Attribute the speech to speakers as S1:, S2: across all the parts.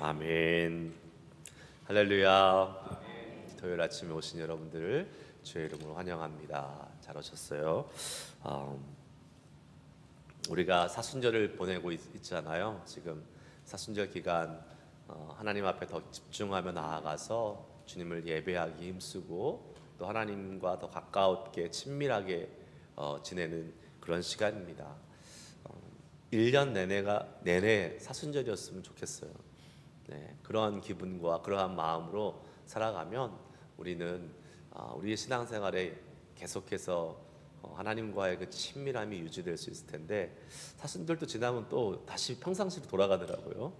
S1: 아멘. 할렐루야. 토요일 아침에 오신 여러분들을 주의 이름으로 환영합니다. 잘 오셨어요. 우리가 사순절을 보내고 있잖아요. 지금 사순절 기간 하나님 앞에 더 집중하며 나아가서 주님을 예배하기 힘쓰고 또 하나님과 더 가까웠게 친밀하게 지내는 그런 시간입니다. 1년 내내 사순절이었으면 좋겠어요. 네, 그러한 기분과 그러한 마음으로 살아가면 우리는 우리의 신앙생활에 계속해서 하나님과의 그 친밀함이 유지될 수 있을 텐데, 사순절도 지나면 또 다시 평상시로 돌아가더라고요.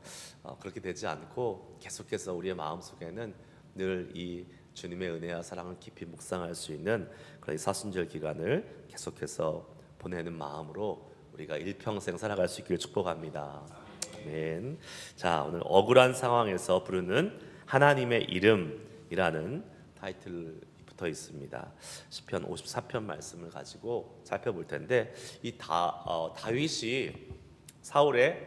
S1: 그렇게 되지 않고 계속해서 우리의 마음속에는 늘 이 주님의 은혜와 사랑을 깊이 묵상할 수 있는 그런 사순절 기간을 계속해서 보내는 마음으로 우리가 일평생 살아갈 수 있기를 축복합니다. 아멘. 자, 오늘 억울한 상황에서 부르는 하나님의 이름이라는 타이틀이 붙어 있습니다. 시편 54편 말씀을 가지고 살펴볼 텐데, 이 다윗이 사울의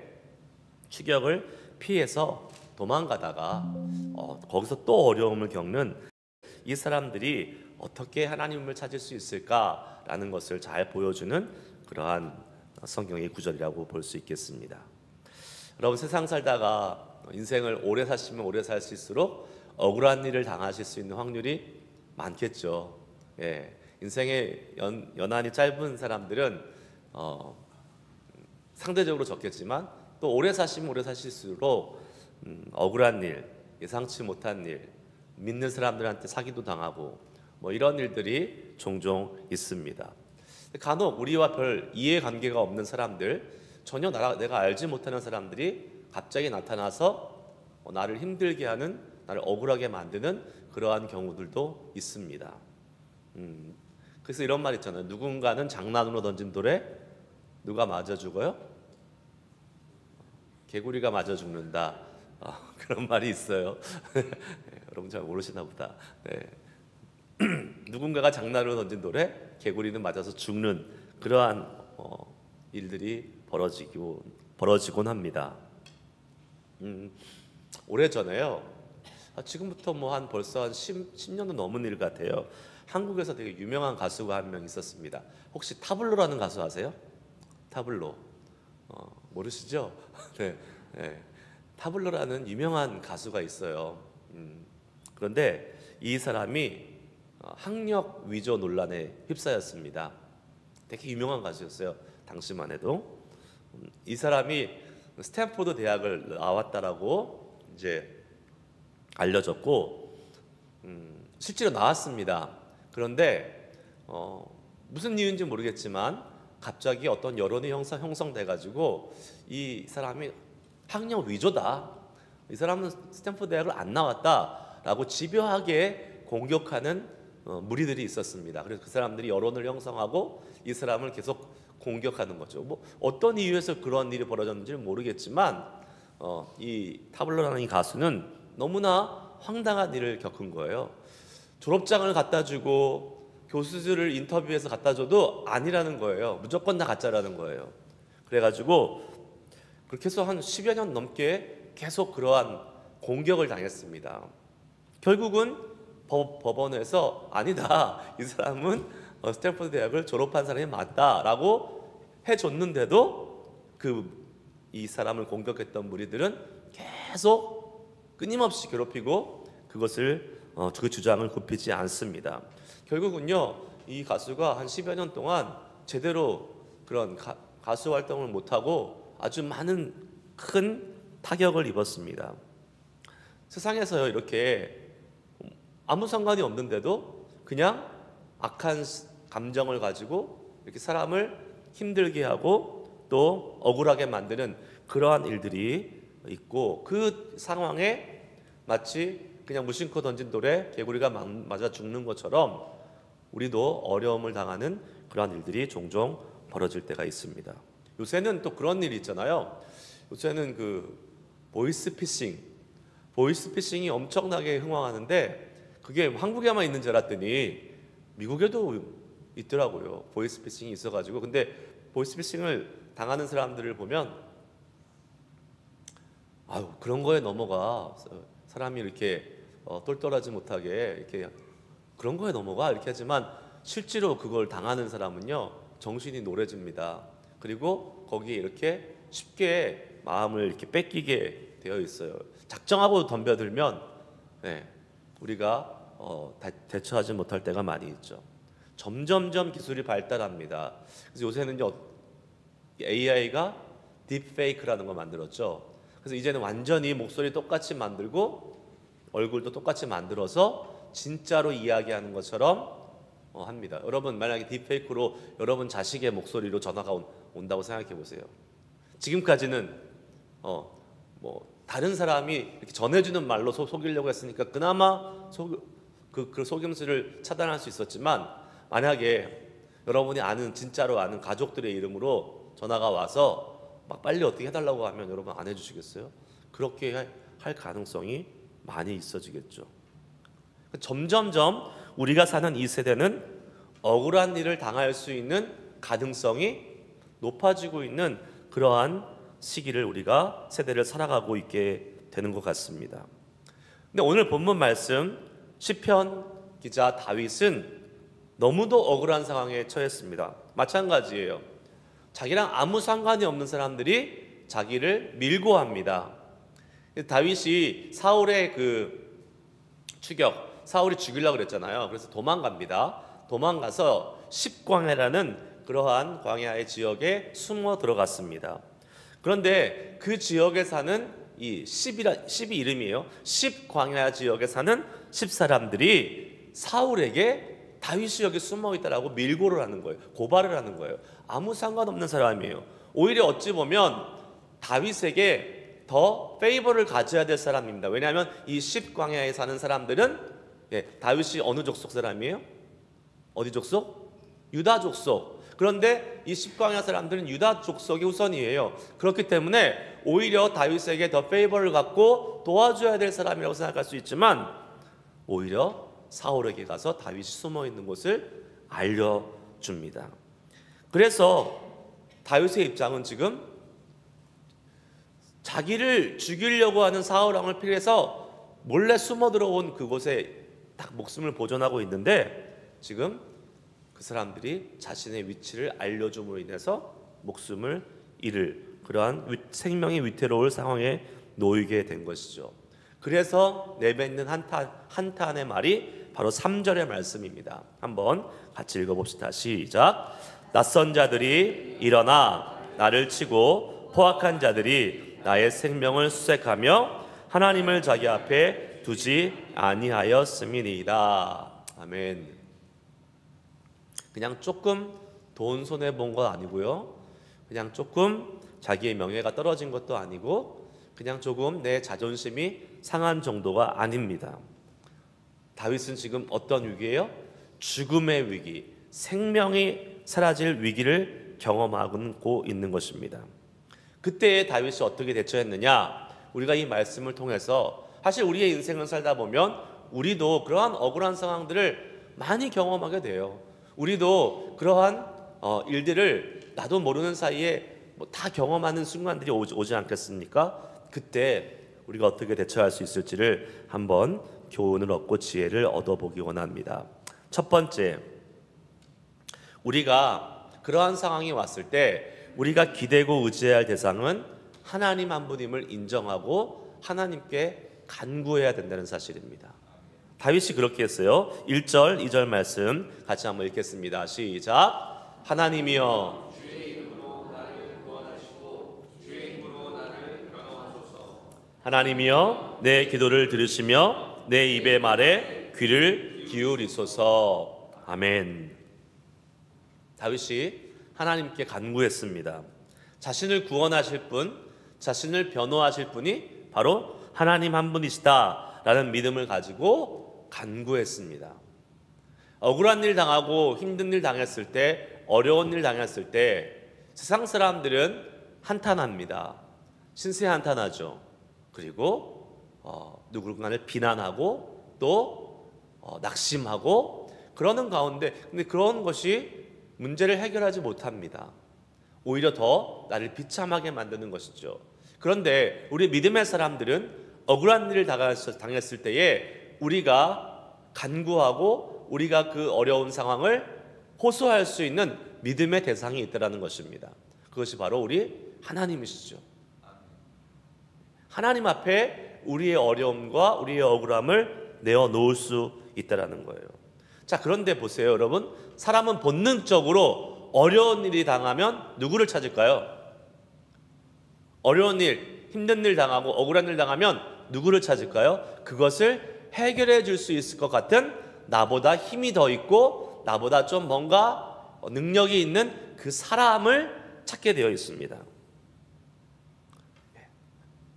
S1: 추격을 피해서 도망가다가 거기서 또 어려움을 겪는 이 사람들이 어떻게 하나님을 찾을 수 있을까라는 것을 잘 보여주는 그러한 성경의 구절이라고 볼 수 있겠습니다. 여러분, 세상 살다가 인생을 오래 사시면 오래 살수록 억울한 일을 당하실 수 있는 확률이 많겠죠. 예, 인생의 연한이 짧은 사람들은 상대적으로 적겠지만, 또 오래 사시면 오래 사실수록 억울한 일, 예상치 못한 일, 믿는 사람들한테 사기도 당하고 뭐 이런 일들이 종종 있습니다. 간혹 우리와 별 이해관계가 없는 사람들, 전혀 내가 알지 못하는 사람들이 갑자기 나타나서 나를 힘들게 하는, 나를 억울하게 만드는 그러한 경우들도 있습니다. 그래서 이런 말 있잖아요. 누군가는 장난으로 던진 돌에 누가 맞아 죽어요? 개구리가 맞아 죽는다. 그런 말이 있어요. 여러분 잘 모르시나 보다. 네. 누군가가 장난으로 던진 돌에 개구리는 맞아서 죽는 그러한 일들이 벌어지곤 합니다. 오래전에요. 지금부터 벌써 한 10년도 넘은 일 같아요. 한국에서 되게 유명한 가수가 한 명 있었습니다. 혹시 타블로라는 가수 아세요? 타블로. 모르시죠? 네, 네. 타블로라는 유명한 가수가 있어요. 그런데 이 사람이 학력 위조 논란에 휩싸였습니다. 되게 유명한 가수였어요. 당시만 해도. 이 사람이 스탠포드 대학을 나왔다라고 이제 알려졌고, 실제로 나왔습니다. 그런데 무슨 이유인지 모르겠지만 갑자기 어떤 여론이 형성돼가지고 이 사람이 학력 위조다, 이 사람은 스탠포드 대학을 안 나왔다라고 집요하게 공격하는 무리들이 있었습니다. 그래서 그 사람들이 여론을 형성하고 이 사람을 계속 공격하는 거죠. 어떤 이유에서 그런 일이 벌어졌는지는 모르겠지만 이 타블로라는 이 가수는 너무나 황당한 일을 겪은 거예요. 졸업장을 갖다 주고 교수들을 인터뷰해서 갖다 줘도 아니라는 거예요. 무조건 다 가짜라는 거예요. 그래가지고 그렇게 해서 한 10여 년 넘게 계속 그러한 공격을 당했습니다. 결국은 법원에서 아니다, 이 사람은 스탠포드 대학을 졸업한 사람이 맞다라고 해줬는데도 이 사람을 공격했던 무리들은 계속 끊임없이 괴롭히고 그 주장을 굽히지 않습니다. 결국은요, 이 가수가 한 10여 년 동안 제대로 그런 가수 활동을 못하고 아주 많은 큰 타격을 입었습니다. 세상에서요, 이렇게 아무 상관이 없는데도 그냥 악한 감정을 가지고 이렇게 사람을 힘들게 하고 또 억울하게 만드는 그러한 일들이 있고, 그 상황에 마치 그냥 무심코 던진 돌에 개구리가 맞아 죽는 것처럼 우리도 어려움을 당하는 그러한 일들이 종종 벌어질 때가 있습니다. 요새는 또 그런 일이 있잖아요. 요새는 보이스피싱이 엄청나게 흥황하는데, 그게 한국에만 있는 줄 알았더니 미국에도 있더라고요. 보이스피싱이 있어가지고. 근데 보이스피싱을 당하는 사람들을 보면 아유, 그런 거에 넘어가. 사람이 이렇게 똘똘하지 못하게 이렇게 그런 거에 넘어가 이렇게 하지만 실제로 그걸 당하는 사람은요 정신이 노래집니다. 그리고 거기에 이렇게 쉽게 마음을 이렇게 뺏기게 되어 있어요. 작정하고 덤벼들면 우리가 대처하지 못할 때가 많이 있죠. 점점점 기술이 발달합니다. 그래서 요새는요 AI가 딥페이크라는 걸 만들었죠. 그래서 이제는 완전히 목소리 똑같이 만들고 얼굴도 똑같이 만들어서 진짜로 이야기하는 것처럼 합니다. 여러분 만약에 딥페이크로 여러분 자식의 목소리로 전화가 온다고 생각해 보세요. 지금까지는 뭐 다른 사람이 이렇게 전해주는 말로 속이려고 했으니까 그나마 그 속임수를 차단할 수 있었지만 만약에 여러분이 아는 진짜로 아는 가족들의 이름으로 전화가 와서 막 빨리 어떻게 해달라고 하면 여러분 안 해주시겠어요? 그렇게 할 가능성이 많이 있어지겠죠. 점점점 우리가 사는 이 세대는 억울한 일을 당할 수 있는 가능성이 높아지고 있는 그러한 시기를 우리가 세대를 살아가고 있게 되는 것 같습니다. 근데 오늘 본문 말씀 시편 기자 다윗은 너무도 억울한 상황에 처했습니다. 마찬가지예요. 자기랑 아무 상관이 없는 사람들이 자기를 밀고 합니다. 다윗이 사울의 그 추격, 사울이 죽이려고 그랬잖아요. 그래서 도망갑니다. 도망가서 십광야라는 그러한 광야의 지역에 숨어 들어갔습니다. 그런데 그 지역에 사는 이 십이 이름이에요. 십광야 지역에 사는 십사람들이 사울에게 다윗이 여기 숨어 있다라고 밀고를 하는 거예요. 고발을 하는 거예요. 아무 상관없는 사람이에요. 오히려 어찌 보면 다윗에게 더 페이버를 가져야 될 사람입니다. 왜냐하면 이 십광야에 사는 사람들은 다윗이 어느 족속 사람이에요? 어디 족속? 유다 족속. 그런데 이 십광야 사람들은 유다 족속이 우선이에요. 그렇기 때문에 오히려 다윗에게 더 페이버를 갖고 도와줘야 될 사람이라고 생각할 수 있지만 오히려 사울에게 가서 다윗이 숨어 있는 곳을 알려줍니다. 그래서 다윗의 입장은 지금 자기를 죽이려고 하는 사울 왕을 피해서 몰래 숨어 들어온 그곳에 딱 목숨을 보존하고 있는데 지금 그 사람들이 자신의 위치를 알려줌으로 인해서 목숨을 잃을 그러한 생명이 위태로울 상황에 놓이게 된 것이죠. 그래서 내뱉는 한탄의 말이 바로 3절의 말씀입니다. 한번 같이 읽어봅시다. 시작. 낯선 자들이 일어나 나를 치고 포악한 자들이 나의 생명을 수색하며 하나님을 자기 앞에 두지 아니하였음이니이다. 아멘. 그냥 조금 돈 손해본 건 아니고요. 그냥 조금 자기의 명예가 떨어진 것도 아니고 그냥 조금 내 자존심이 상한 정도가 아닙니다. 다윗은 지금 어떤 위기예요? 죽음의 위기, 생명이 사라질 위기를 경험하고 있는 것입니다. 그때의 다윗이 어떻게 대처했느냐? 우리가 이 말씀을 통해서 사실 우리의 인생을 살다 보면 우리도 그러한 억울한 상황들을 많이 경험하게 돼요. 우리도 그러한 일들을 나도 모르는 사이에 다 경험하는 순간들이 오지 않겠습니까? 그때 우리가 어떻게 대처할 수 있을지를 한번 교훈을 얻고 지혜를 얻어보기 원합니다. 첫 번째, 우리가 그러한 상황이 왔을 때 우리가 기대고 의지해야 할 대상은 하나님 한 분임을 인정하고 하나님께 간구해야 된다는 사실입니다. 다윗이 그렇게 했어요. 1절, 2절 말씀 같이 한번 읽겠습니다. 시작. 하나님이여 하나님이여 내 기도를 들으시며 내 입의 말에 귀를 기울이소서. 아멘. 다윗이 하나님께 간구했습니다. 자신을 구원하실 분, 자신을 변호하실 분이 바로 하나님 한 분이시다라는 믿음을 가지고 간구했습니다. 억울한 일 당하고 힘든 일 당했을 때, 어려운 일 당했을 때 세상 사람들은 한탄합니다. 신세 한탄하죠. 그리고 누군가를 비난하고 또 낙심하고 그러는 가운데 근데 그런 것이 문제를 해결하지 못합니다. 오히려 더 나를 비참하게 만드는 것이죠. 그런데 우리 믿음의 사람들은 억울한 일을 당했을 때에 우리가 간구하고 우리가 그 어려운 상황을 호소할 수 있는 믿음의 대상이 있다는 것입니다. 그것이 바로 우리 하나님이시죠. 하나님 앞에 우리의 어려움과 우리의 억울함을 내어놓을 수 있다는 거예요. 자, 그런데 보세요, 여러분. 사람은 본능적으로 어려운 일이 당하면 누구를 찾을까요? 어려운 일, 힘든 일 당하고 억울한 일 당하면 누구를 찾을까요? 그것을 해결해 줄 수 있을 것 같은 나보다 힘이 더 있고 나보다 좀 뭔가 능력이 있는 그 사람을 찾게 되어 있습니다.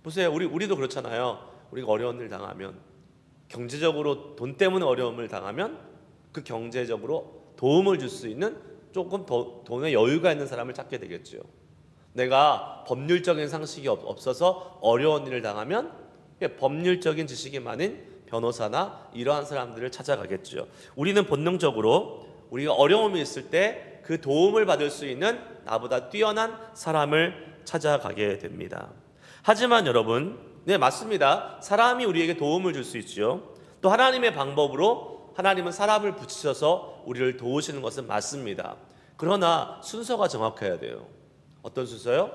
S1: 보세요, 우리도 그렇잖아요. 우리가 어려운 일 당하면, 경제적으로 돈 때문에 어려움을 당하면 그 경제적으로 도움을 줄 수 있는 조금 더 돈에 여유가 있는 사람을 찾게 되겠죠. 내가 법률적인 상식이 없어서 어려운 일을 당하면 법률적인 지식이 많은 변호사나 이러한 사람들을 찾아가겠죠. 우리는 본능적으로 우리가 어려움이 있을 때 그 도움을 받을 수 있는 나보다 뛰어난 사람을 찾아가게 됩니다. 하지만 여러분, 네, 맞습니다. 사람이 우리에게 도움을 줄 수 있죠. 또 하나님의 방법으로 하나님은 사람을 붙이셔서 우리를 도우시는 것은 맞습니다. 그러나 순서가 정확해야 돼요. 어떤 순서요?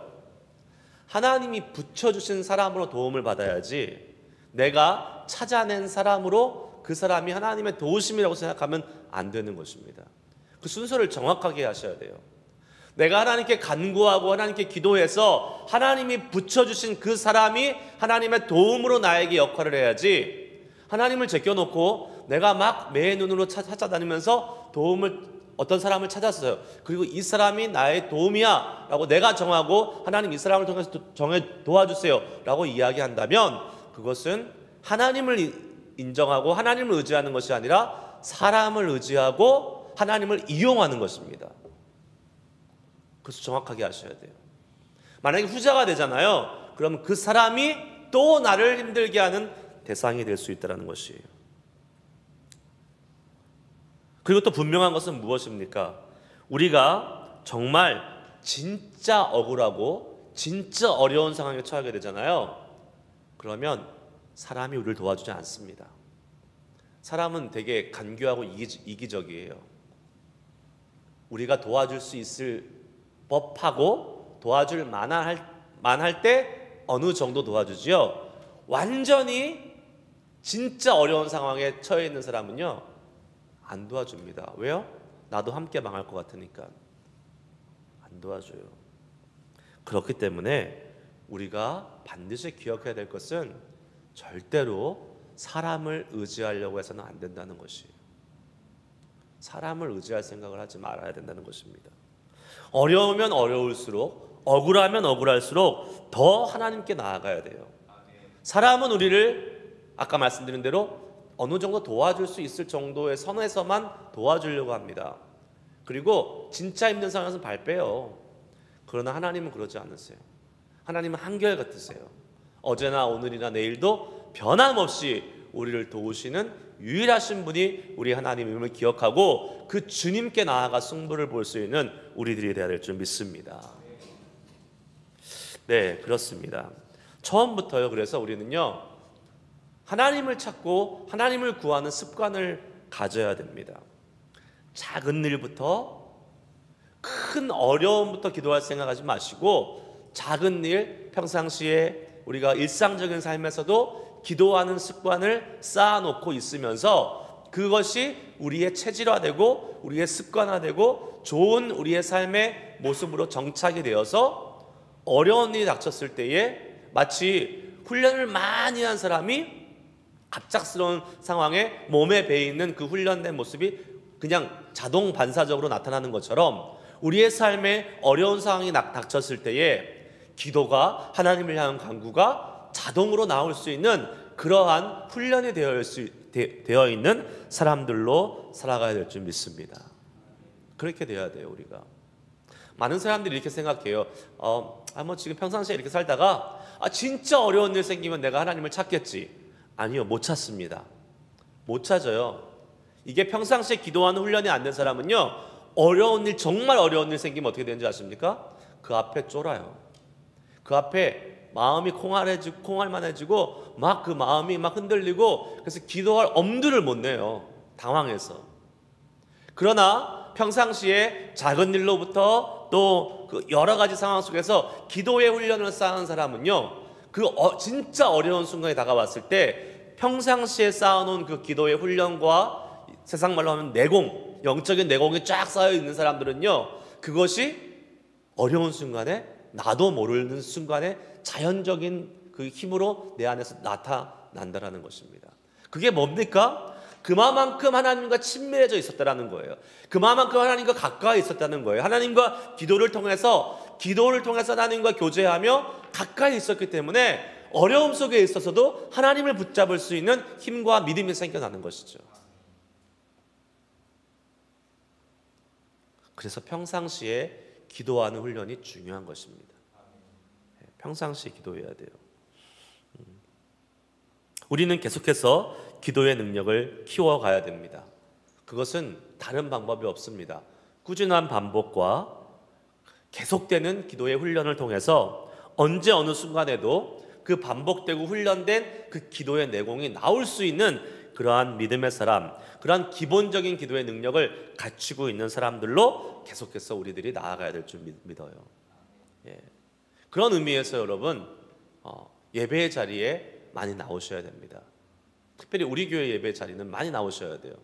S1: 하나님이 붙여주신 사람으로 도움을 받아야지 내가 찾아낸 사람으로 그 사람이 하나님의 도우심이라고 생각하면 안 되는 것입니다. 그 순서를 정확하게 하셔야 돼요. 내가 하나님께 간구하고 하나님께 기도해서 하나님이 붙여주신 그 사람이 하나님의 도움으로 나에게 역할을 해야지, 하나님을 제껴놓고 내가 막 매 눈으로 찾아다니면서 어떤 사람을 찾았어요. 그리고 이 사람이 나의 도움이야 라고 내가 정하고 하나님 이 사람을 통해서 도와주세요 라고 이야기한다면 그것은 하나님을 인정하고 하나님을 의지하는 것이 아니라 사람을 의지하고 하나님을 이용하는 것입니다. 그래서 정확하게 하셔야 돼요. 만약에 후자가 되잖아요. 그러면 그 사람이 또 나를 힘들게 하는 대상이 될 수 있다는 것이에요. 그리고 또 분명한 것은 무엇입니까? 우리가 정말 진짜 억울하고 진짜 어려운 상황에 처하게 되잖아요. 그러면 사람이 우리를 도와주지 않습니다. 사람은 되게 간교하고 이기적이에요. 우리가 도와줄 수 있을 법하고 도와줄 만할 때 어느 정도 도와주지요. 완전히 진짜 어려운 상황에 처해 있는 사람은요, 안 도와줍니다. 왜요? 나도 함께 망할 것 같으니까 안 도와줘요. 그렇기 때문에 우리가 반드시 기억해야 될 것은 절대로 사람을 의지하려고 해서는 안 된다는 것이에요. 사람을 의지할 생각을 하지 말아야 된다는 것입니다. 어려우면 어려울수록, 억울하면 억울할수록 더 하나님께 나아가야 돼요. 사람은 우리를 아까 말씀드린 대로 어느 정도 도와줄 수 있을 정도의 선에서만 도와주려고 합니다. 그리고 진짜 힘든 상황에서는 발 빼요. 그러나 하나님은 그러지 않으세요. 하나님은 한결같으세요. 어제나 오늘이나 내일도 변함없이 우리를 도우시는 유일하신 분이 우리 하나님임을 기억하고 그 주님께 나아가 승부를 볼 수 있는 우리들이 되어야 될 줄 믿습니다. 네, 그렇습니다. 처음부터요. 그래서 우리는요, 하나님을 찾고 하나님을 구하는 습관을 가져야 됩니다. 작은 일부터, 큰 어려움부터 기도할 생각하지 마시고 작은 일, 평상시에 우리가 일상적인 삶에서도 기도하는 습관을 쌓아놓고 있으면서 그것이 우리의 체질화되고 우리의 습관화되고 좋은 우리의 삶의 모습으로 정착이 되어서 어려운 일이 닥쳤을 때에 마치 훈련을 많이 한 사람이 갑작스러운 상황에 몸에 배 있는 그 훈련된 모습이 그냥 자동 반사적으로 나타나는 것처럼 우리의 삶에 어려운 상황이 닥쳤을 때에 기도가, 하나님을 향한 간구가 자동으로 나올 수 있는 그러한 훈련이 되어 있는 사람들로 살아가야 될 줄 믿습니다. 그렇게 되어야 돼요. 우리가 많은 사람들이 이렇게 생각해요. 지금 평상시에 이렇게 살다가 진짜 어려운 일 생기면 내가 하나님을 찾겠지. 아니요, 못 찾습니다. 못 찾아요. 이게 평상시에 기도하는 훈련이 안 된 사람은요, 어려운 일, 정말 어려운 일 생기면 어떻게 되는지 아십니까? 그 앞에 쫄아요. 그 앞에 마음이 콩알만해지고 막 그 마음이 막 흔들리고 그래서 기도할 엄두를 못 내요. 당황해서. 그러나 평상시에 작은 일로부터 또 그 여러 가지 상황 속에서 기도의 훈련을 쌓은 사람은요, 진짜 어려운 순간이 다가왔을 때 평상시에 쌓아놓은 그 기도의 훈련과 세상 말로 하면 내공, 영적인 내공이 쫙 쌓여 있는 사람들은요, 그것이 어려운 순간에 나도 모르는 순간에 자연적인 그 힘으로 내 안에서 나타난다라는 것입니다. 그게 뭡니까? 그만큼 하나님과 친밀해져 있었다라는 거예요. 그만큼 하나님과 가까이 있었다는 거예요. 하나님과 기도를 통해서 하나님과 교제하며 가까이 있었기 때문에 어려움 속에 있어서도 하나님을 붙잡을 수 있는 힘과 믿음이 생겨나는 것이죠. 그래서 평상시에 기도하는 훈련이 중요한 것입니다. 평상시에 기도해야 돼요. 우리는 계속해서 기도의 능력을 키워가야 됩니다. 그것은 다른 방법이 없습니다. 꾸준한 반복과 계속되는 기도의 훈련을 통해서 언제 어느 순간에도 그 반복되고 훈련된 그 기도의 내공이 나올 수 있는 그러한 믿음의 사람, 그러한 기본적인 기도의 능력을 갖추고 있는 사람들로 계속해서 우리들이 나아가야 될 줄 믿어요. 예. 그런 의미에서 여러분, 예배의 자리에 많이 나오셔야 됩니다. 특별히 우리 교회 예배 자리는 많이 나오셔야 돼요.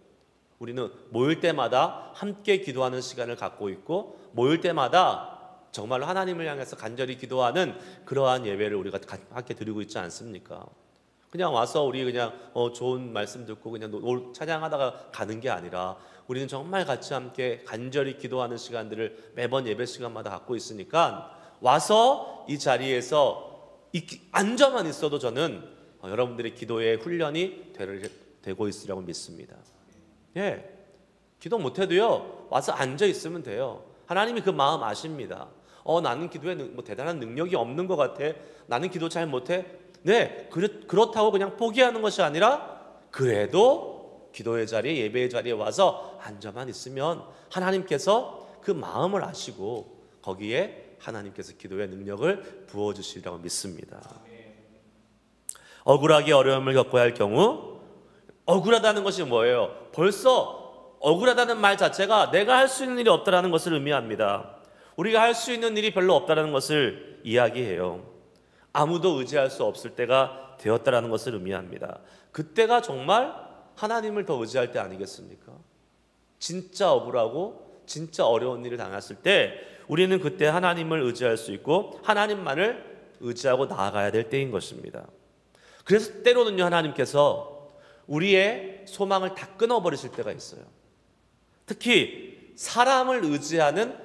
S1: 우리는 모일 때마다 함께 기도하는 시간을 갖고 있고, 모일 때마다 정말로 하나님을 향해서 간절히 기도하는 그러한 예배를 우리가 함께 드리고 있지 않습니까? 그냥 와서 우리 그냥 좋은 말씀 듣고 그냥 찬양하다가 가는 게 아니라 우리는 정말 같이 함께 간절히 기도하는 시간들을 매번 예배 시간마다 갖고 있으니까 와서 이 자리에서 앉아만 있어도 저는 여러분들의 기도의 훈련이 되고 있으라고 믿습니다. 예, 기도 못해도요 와서 앉아 있으면 돼요. 하나님이 그 마음 아십니다. 나는 기도에 대단한 능력이 없는 것 같아. 나는 기도 잘 못해. 네, 그렇다고 그냥 포기하는 것이 아니라 그래도 기도의 자리에, 예배의 자리에 와서 앉아만 있으면 하나님께서 그 마음을 아시고 거기에 하나님께서 기도의 능력을 부어주시리라고 믿습니다. 억울하게 어려움을 겪어야 할 경우, 억울하다는 것이 뭐예요? 벌써 억울하다는 말 자체가 내가 할 수 있는 일이 없다는 것을 의미합니다. 우리가 할 수 있는 일이 별로 없다는 것을 이야기해요. 아무도 의지할 수 없을 때가 되었다는 것을 의미합니다. 그때가 정말 하나님을 더 의지할 때 아니겠습니까? 진짜 억울하고 진짜 어려운 일을 당했을 때 우리는 그때 하나님을 의지할 수 있고 하나님만을 의지하고 나아가야 될 때인 것입니다. 그래서 때로는요, 하나님께서 우리의 소망을 다 끊어버리실 때가 있어요. 특히 사람을 의지하는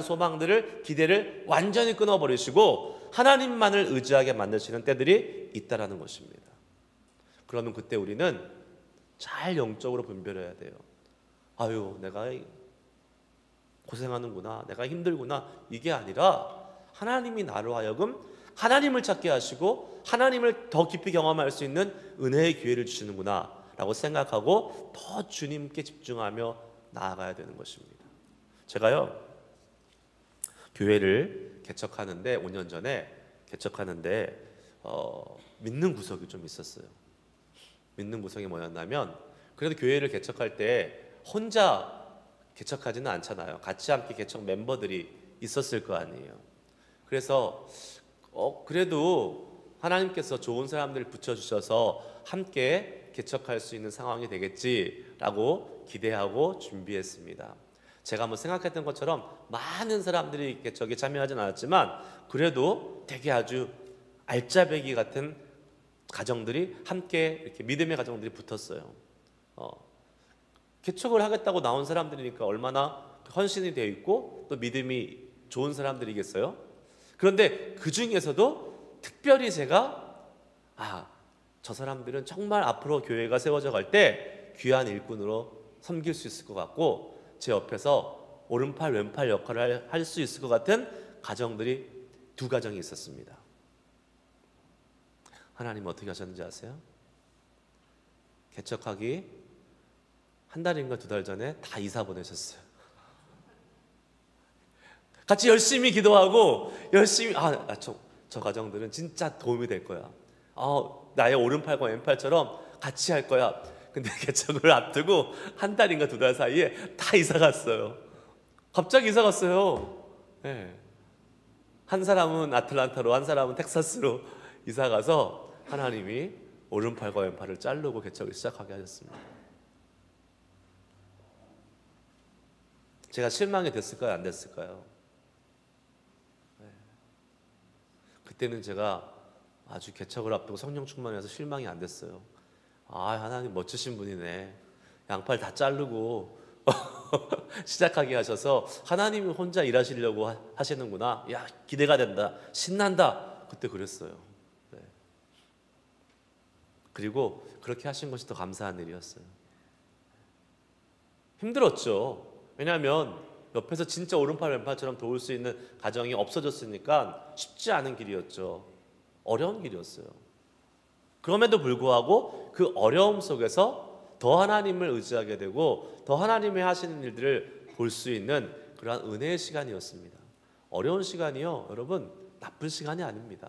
S1: 소망들을, 기대를 완전히 끊어버리시고 하나님만을 의지하게 만드시는 때들이 있다라는 것입니다. 그러면 그때 우리는 잘 영적으로 분별해야 돼요. 아유, 내가 고생하는구나, 내가 힘들구나, 이게 아니라 하나님이 나로 하여금 하나님을 찾게 하시고 하나님을 더 깊이 경험할 수 있는 은혜의 기회를 주시는구나 라고 생각하고 더 주님께 집중하며 나아가야 되는 것입니다. 제가요, 교회를 개척하는데 5년 전에 개척하는데 믿는 구석이 좀 있었어요. 믿는 구석이 뭐였냐면, 그래도 교회를 개척할 때 혼자 개척하지는 않잖아요. 같이 함께 개척 멤버들이 있었을 거 아니에요. 그래서 그래도 하나님께서 좋은 사람들을 붙여주셔서 함께 개척할 수 있는 상황이 되겠지라고 기대하고 준비했습니다. 제가 생각했던 것처럼 많은 사람들이 개척에 참여하진 않았지만 그래도 되게 아주 알짜배기 같은 가정들이 함께 이렇게 믿음의 가정들이 붙었어요. 개척을 하겠다고 나온 사람들이니까 얼마나 헌신이 되어 있고 또 믿음이 좋은 사람들이겠어요? 그런데 그 중에서도 특별히 제가 저 사람들은 정말 앞으로 교회가 세워져 갈 때 귀한 일꾼으로 섬길 수 있을 것 같고 제 옆에서 오른팔 왼팔 역할을 할 수 있을 것 같은 가정들이 2가정이 있었습니다. 하나님 어떻게 하셨는지 아세요? 개척하기 1달인가 2달 전에 다 이사 보내셨어요. 같이 열심히 기도하고 열심히 저 가정들은 진짜 도움이 될 거야. 나의 오른팔과 왼팔처럼 같이 할 거야. 근데 개척을 앞두고 한 달인가 두 달 사이에 다 이사 갔어요. 갑자기 이사 갔어요. 네. 한 사람은 아틀란타로, 한 사람은 텍사스로 이사 가서 하나님이 오른팔과 왼팔을 자르고 개척을 시작하게 하셨습니다. 제가 실망이 됐을까요? 안 됐을까요? 네. 그때는 제가 아주 개척을 앞두고 성령 충만해서 실망이 안 됐어요. 하나님 멋지신 분이네. 양팔 다 자르고 시작하게 하셔서 하나님이 혼자 일하시려고 하시는구나. 야, 기대가 된다. 신난다. 그때 그랬어요. 네. 그리고 그렇게 하신 것이 더 감사한 일이었어요. 힘들었죠. 왜냐하면 옆에서 진짜 오른팔 왼팔처럼 도울 수 있는 가정이 없어졌으니까 쉽지 않은 길이었죠. 어려운 길이었어요. 그럼에도 불구하고 그 어려움 속에서 더 하나님을 의지하게 되고 더 하나님의 하시는 일들을 볼 수 있는 그러한 은혜의 시간이었습니다. 어려운 시간이요, 여러분, 나쁜 시간이 아닙니다.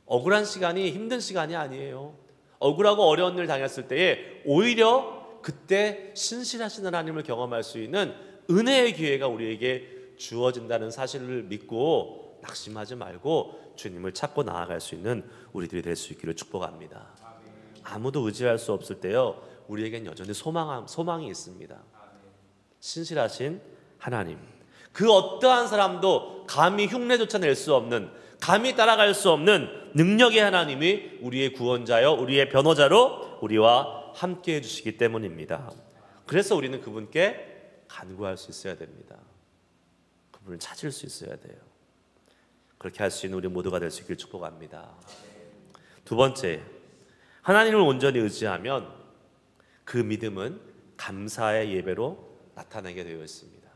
S1: 억울한 시간이 힘든 시간이 아니에요. 억울하고 어려운 일 당했을 때에 오히려 그때 신실하신 하나님을 경험할 수 있는 은혜의 기회가 우리에게 주어진다는 사실을 믿고 낙심하지 말고 주님을 찾고 나아갈 수 있는 우리들이 될 수 있기를 축복합니다. 아무도 의지할 수 없을 때요, 우리에겐 여전히 소망이 있습니다. 신실하신 하나님, 그 어떠한 사람도 감히 흉내조차 낼 수 없는, 감히 따라갈 수 없는 능력의 하나님이 우리의 구원자요, 우리의 변호자로 우리와 함께 해주시기 때문입니다. 그래서 우리는 그분께 간구할 수 있어야 됩니다. 그분을 찾을 수 있어야 돼요. 그렇게 할 수 있는 우리 모두가 될 수 있기를 축복합니다. 두 번째, 하나님을 온전히 의지하면 그 믿음은 감사의 예배로 나타나게 되어 있습니다.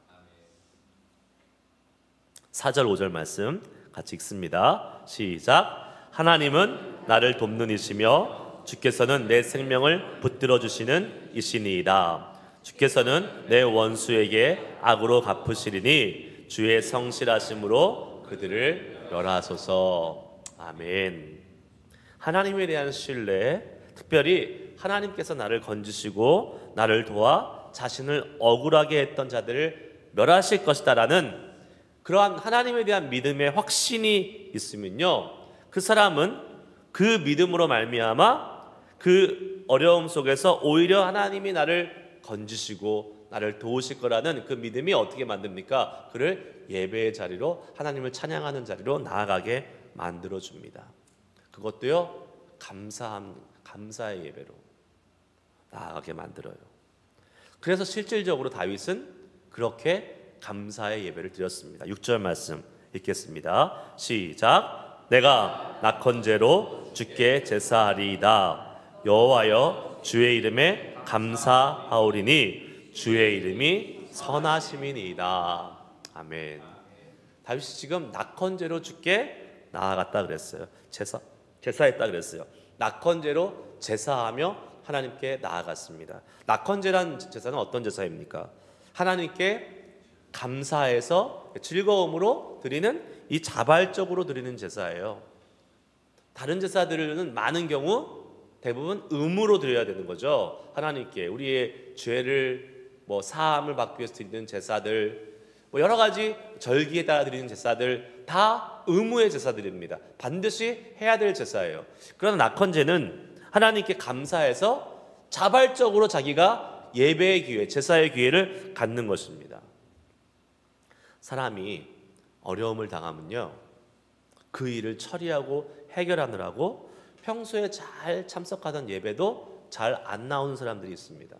S1: 4절 5절 말씀 같이 읽습니다. 시작. 하나님은 나를 돕는 이시며 주께서는 내 생명을 붙들어 주시는 이시니이다. 주께서는 내 원수에게 악으로 갚으시리니 주의 성실하심으로 그들을 멸하소서. 아멘. 하나님에 대한 신뢰, 특별히 하나님께서 나를 건지시고 나를 도와 자신을 억울하게 했던 자들을 멸하실 것이다라는 그러한 하나님에 대한 믿음의 확신이 있으면요, 그 사람은 그 믿음으로 말미암아 그 어려움 속에서 오히려 하나님이 나를 건지시고 나를 도우실 거라는 그 믿음이 어떻게 만듭니까? 그를 예배의 자리로, 하나님을 찬양하는 자리로 나아가게 만들어줍니다. 그것도요, 감사의 예배로 나아가게 만들어요. 그래서 실질적으로 다윗은 그렇게 감사의 예배를 드렸습니다. 6절 말씀 읽겠습니다. 시작. 내가 낙헌제로 주께 제사하리이다. 여호와여, 주의 이름에 감사하오리니 주의 이름이 선하심이니이다. 아멘. 다윗이 지금 낙헌제로 주께 나아갔다 그랬어요. 제사했다 그랬어요. 낙헌제로 제사하며 하나님께 나아갔습니다. 낙헌제란 제사는 어떤 제사입니까? 하나님께 감사해서 즐거움으로 드리는, 이 자발적으로 드리는 제사예요. 다른 제사들은 많은 경우 대부분 의무로 드려야 되는 거죠. 하나님께 우리의 죄를 사함을 받기 위해서 드리는 제사들, 여러 가지 절기에 따라 드리는 제사들 다 의무의 제사들입니다. 반드시 해야 될 제사예요. 그러나 낙헌제는 하나님께 감사해서 자발적으로 자기가 예배의 기회, 제사의 기회를 갖는 것입니다. 사람이 어려움을 당하면요, 그 일을 처리하고 해결하느라고 평소에 잘 참석하던 예배도 잘 안 나오는 사람들이 있습니다.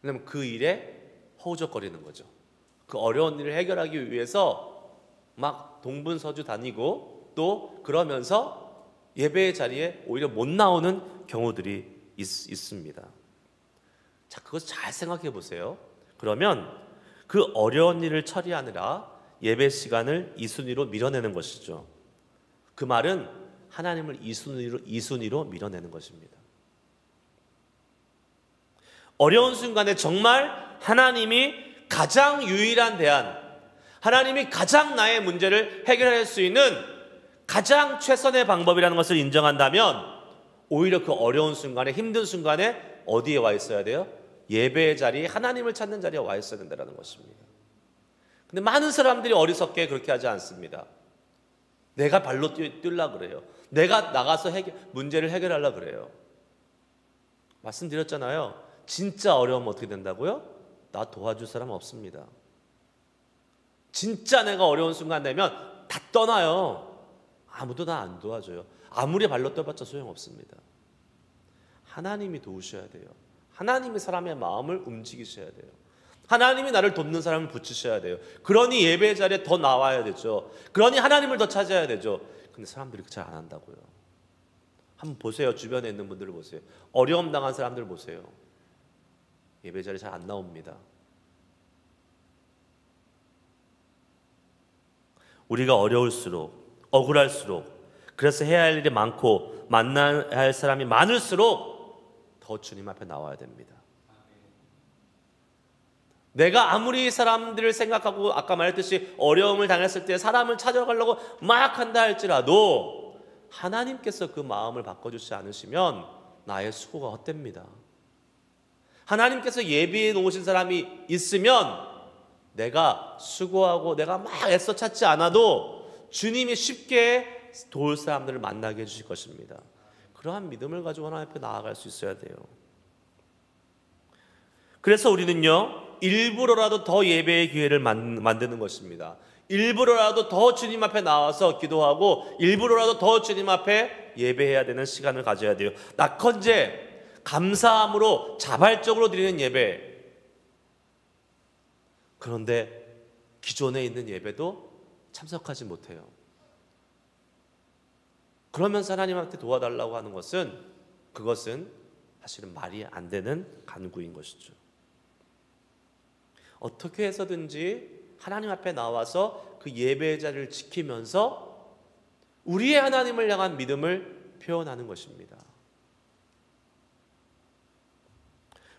S1: 왜냐하면 그 일에 허우적거리는 거죠. 그 어려운 일을 해결하기 위해서 막 동분서주 다니고 또 그러면서 예배의 자리에 오히려 못 나오는 경우들이 있습니다. 자, 그것을 잘 생각해 보세요. 그러면 그 어려운 일을 처리하느라 예배 시간을 이순위로 밀어내는 것이죠. 그 말은 하나님을 이순위로 밀어내는 것입니다. 어려운 순간에 정말 하나님이 가장 유일한 대안, 하나님이 가장 나의 문제를 해결할 수 있는 가장 최선의 방법이라는 것을 인정한다면 오히려 그 어려운 순간에, 힘든 순간에 어디에 와 있어야 돼요? 예배의 자리에, 하나님을 찾는 자리에 와 있어야 된다는 것입니다. 근데 많은 사람들이 어리석게 그렇게 하지 않습니다. 내가 발로 뛰려고 그래요. 내가 나가서 문제를 해결하려고 그래요. 말씀드렸잖아요. 진짜 어려우면 어떻게 된다고요? 나 도와줄 사람 없습니다. 진짜 내가 어려운 순간 되면 다 떠나요. 아무도 나 안 도와줘요. 아무리 발로 떠봤자 소용없습니다. 하나님이 도우셔야 돼요. 하나님이 사람의 마음을 움직이셔야 돼요. 하나님이 나를 돕는 사람을 붙이셔야 돼요. 그러니 예배 자리에 더 나와야 되죠. 그러니 하나님을 더 찾아야 되죠. 근데 사람들이 잘 안 한다고요. 한번 보세요. 주변에 있는 분들을 보세요. 어려움 당한 사람들 보세요. 예배 자리에 잘 안 나옵니다. 우리가 어려울수록, 억울할수록, 그래서 해야 할 일이 많고 만나야 할 사람이 많을수록 더 주님 앞에 나와야 됩니다. 내가 아무리 사람들을 생각하고 아까 말했듯이 어려움을 당했을 때 사람을 찾아가려고 막 한다 할지라도 하나님께서 그 마음을 바꿔주지 않으시면 나의 수고가 헛됩니다. 하나님께서 예비해 놓으신 사람이 있으면 내가 수고하고 내가 막 애써 찾지 않아도 주님이 쉽게 도울 사람들을 만나게 해주실 것입니다. 그러한 믿음을 가지고 하나님 앞에 나아갈 수 있어야 돼요. 그래서 우리는요, 일부러라도 더 예배의 기회를 만드는 것입니다. 일부러라도 더 주님 앞에 나와서 기도하고 일부러라도 더 주님 앞에 예배해야 되는 시간을 가져야 돼요. 낙헌제, 감사함으로 자발적으로 드리는 예배. 그런데 기존에 있는 예배도 참석하지 못해요. 그러면서 하나님한테 도와달라고 하는 것은, 그것은 사실은 말이 안 되는 간구인 것이죠. 어떻게 해서든지 하나님 앞에 나와서 그 예배의 자리를 지키면서 우리의 하나님을 향한 믿음을 표현하는 것입니다.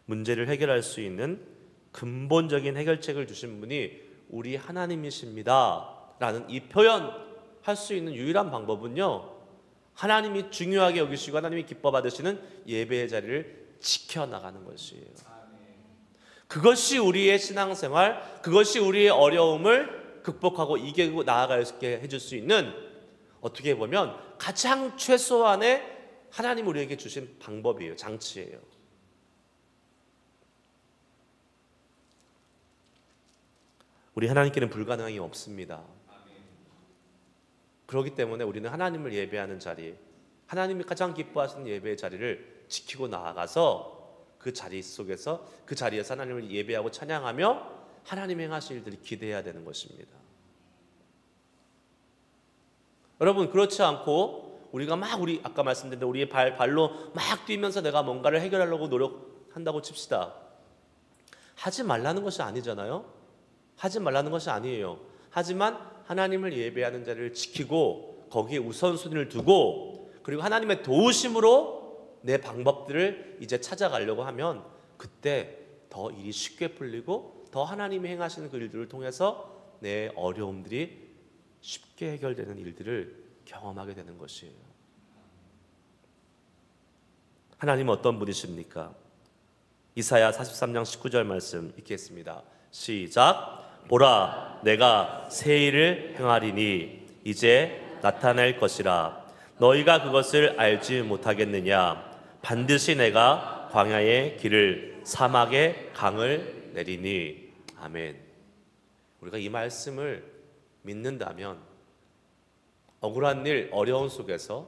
S1: 문제를 해결할 수 있는 근본적인 해결책을 주신 분이 우리 하나님이십니다 라는 이 표현할 수 있는 유일한 방법은요, 하나님이 중요하게 여기시고 하나님이 기뻐 받으시는 예배의 자리를 지켜나가는 것이에요. 그것이 우리의 신앙생활, 그것이 우리의 어려움을 극복하고 이기고 나아가게 해줄 수 있는, 어떻게 보면 가장 최소한의 하나님 우리에게 주신 방법이에요. 장치예요. 우리 하나님께는 불가능함이 없습니다. 그렇기 때문에 우리는 하나님을 예배하는 자리, 하나님이 가장 기뻐하시는 예배의 자리를 지키고 나아가서 그 자리 속에서, 그 자리에서 하나님을 예배하고 찬양하며 하나님이 행하실 일들을 기대해야 되는 것입니다. 여러분, 그렇지 않고 우리가 막 아까 말씀드린 대로 우리의 발로 막 뛰면서 내가 뭔가를 해결하려고 노력한다고 칩시다. 하지 말라는 것이 아니잖아요. 하지 말라는 것이 아니에요. 하지만 하나님을 예배하는 자리를 지키고 거기에 우선순위를 두고, 그리고 하나님의 도우심으로 내 방법들을 이제 찾아가려고 하면 그때 더 일이 쉽게 풀리고 더 하나님이 행하시는 그 일들을 통해서 내 어려움들이 쉽게 해결되는 일들을 경험하게 되는 것이에요. 하나님은 어떤 분이십니까? 이사야 43장 19절 말씀 읽겠습니다. 시작. 보라, 내가 새 일을 행하리니 이제 나타낼 것이라. 너희가 그것을 알지 못하겠느냐? 반드시 내가 광야의 길을, 사막의 강을 내리니. 아멘. 우리가 이 말씀을 믿는다면 억울한 일, 어려운 속에서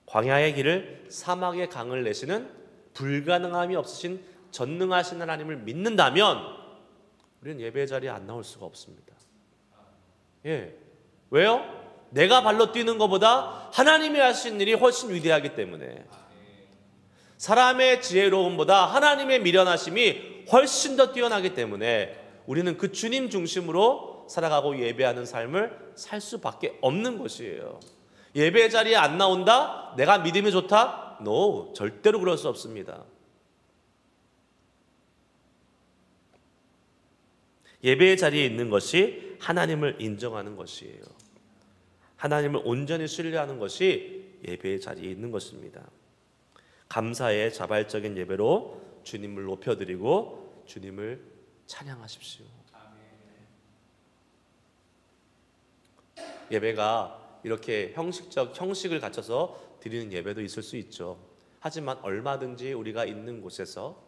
S1: 광야의 길을, 사막의 강을 내시는 불가능함이 없으신 전능하신 하나님을 믿는다면 우리는 예배 자리에 안 나올 수가 없습니다. 예. 왜요? 내가 발로 뛰는 것보다 하나님이 하신 일이 훨씬 위대하기 때문에. 사람의 지혜로움보다 하나님의 미련하심이 훨씬 더 뛰어나기 때문에 우리는 그 주님 중심으로 살아가고 예배하는 삶을 살 수밖에 없는 것이에요. 예배 자리에 안 나온다? 내가 믿음이 좋다? No, 절대로 그럴 수 없습니다. 예배의 자리에 있는 것이 하나님을 인정하는 것이에요. 하나님을 온전히 신뢰하는 것이 예배의 자리에 있는 것입니다. 감사의 자발적인 예배로 주님을 높여드리고 주님을 찬양하십시오. 예배가 이렇게 형식을 갖춰서 드리는 예배도 있을 수 있죠. 하지만 얼마든지 우리가 있는 곳에서,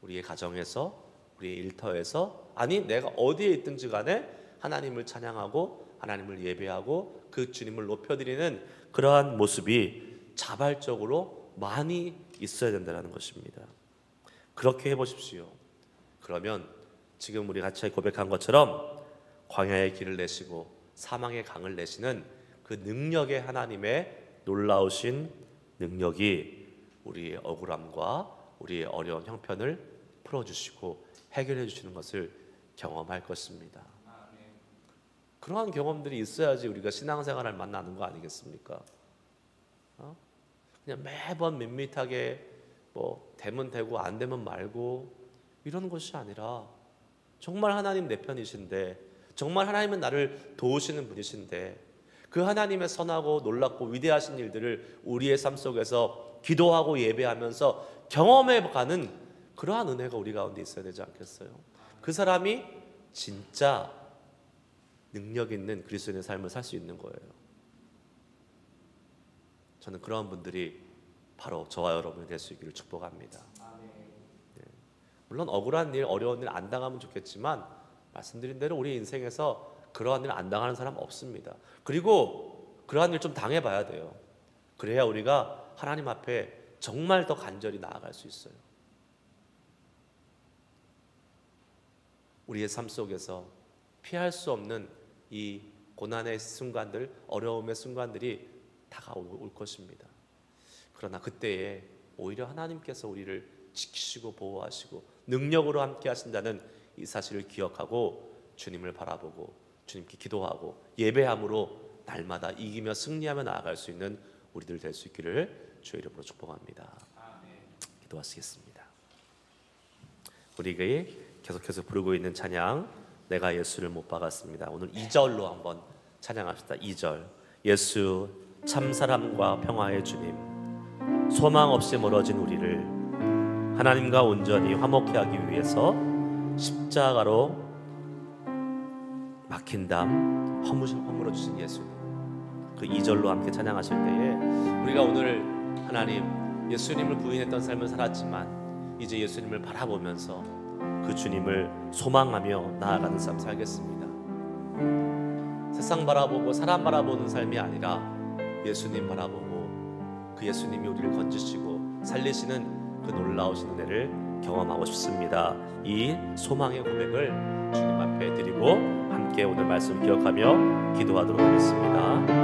S1: 우리의 가정에서, 우리의 일터에서, 아니 내가 어디에 있든지 간에 하나님을 찬양하고 하나님을 예배하고 그 주님을 높여드리는 그러한 모습이 자발적으로 많이 있어야 된다는 것입니다. 그렇게 해보십시오. 그러면 지금 우리 같이 고백한 것처럼 광야의 길을 내시고 사망의 강을 내시는 그 능력의 하나님의 놀라우신 능력이 우리의 억울함과 우리의 어려운 형편을 풀어주시고 해결해 주시는 것을 경험할 것입니다. 그러한 경험들이 있어야지 우리가 신앙생활을 만나는 거 아니겠습니까? 그냥 매번 밋밋하게 뭐 되면 되고 안 되면 말고 이런 것이 아니라 정말 하나님 내 편이신데, 정말 하나님은 나를 도우시는 분이신데 그 하나님의 선하고 놀랍고 위대하신 일들을 우리의 삶 속에서 기도하고 예배하면서 경험해가는 그러한 은혜가 우리 가운데 있어야 되지 않겠어요? 그 사람이 진짜 능력 있는 그리스도인의 삶을 살 수 있는 거예요. 저는 그러한 분들이 바로 저와 여러분이 될 수 있기를 축복합니다. 네. 물론 억울한 일, 어려운 일 안 당하면 좋겠지만 말씀드린 대로 우리 인생에서 그러한 일 안 당하는 사람 없습니다. 그리고 그러한 일 좀 당해봐야 돼요. 그래야 우리가 하나님 앞에 정말 더 간절히 나아갈 수 있어요. 우리의 삶 속에서 피할 수 없는 이 고난의 순간들, 어려움의 순간들이 다가올 것입니다. 그러나 그때에 오히려 하나님께서 우리를 지키시고 보호하시고 능력으로 함께 하신다는 이 사실을 기억하고 주님을 바라보고 주님께 기도하고 예배함으로 날마다 이기며 승리하며 나아갈 수 있는 우리들 될 수 있기를 주의 이름으로 축복합니다. 기도하시겠습니다. 우리가 계속해서 부르고 있는 찬양, 내가 예수를 못 박았습니다. 오늘 2절로 한번 찬양합시다. 2절. 예수 참사랑과 평화의 주님, 소망 없이 멀어진 우리를 하나님과 온전히 화목케 하기 위해서 십자가로 막힌 담 허물어 주신 예수님, 그 2절로 함께 찬양하실 때에 우리가 오늘 하나님 예수님을 부인했던 삶을 살았지만 이제 예수님을 바라보면서 그 주님을 소망하며 나아가는 삶 살겠습니다. 세상 바라보고 사람 바라보는 삶이 아니라 예수님 바라보고 그 예수님이 우리를 건지시고 살리시는 그 놀라우신 은혜를 경험하고 싶습니다. 이 소망의 고백을 주님 앞에 드리고 함께 오늘 말씀 기억하며 기도하도록 하겠습니다.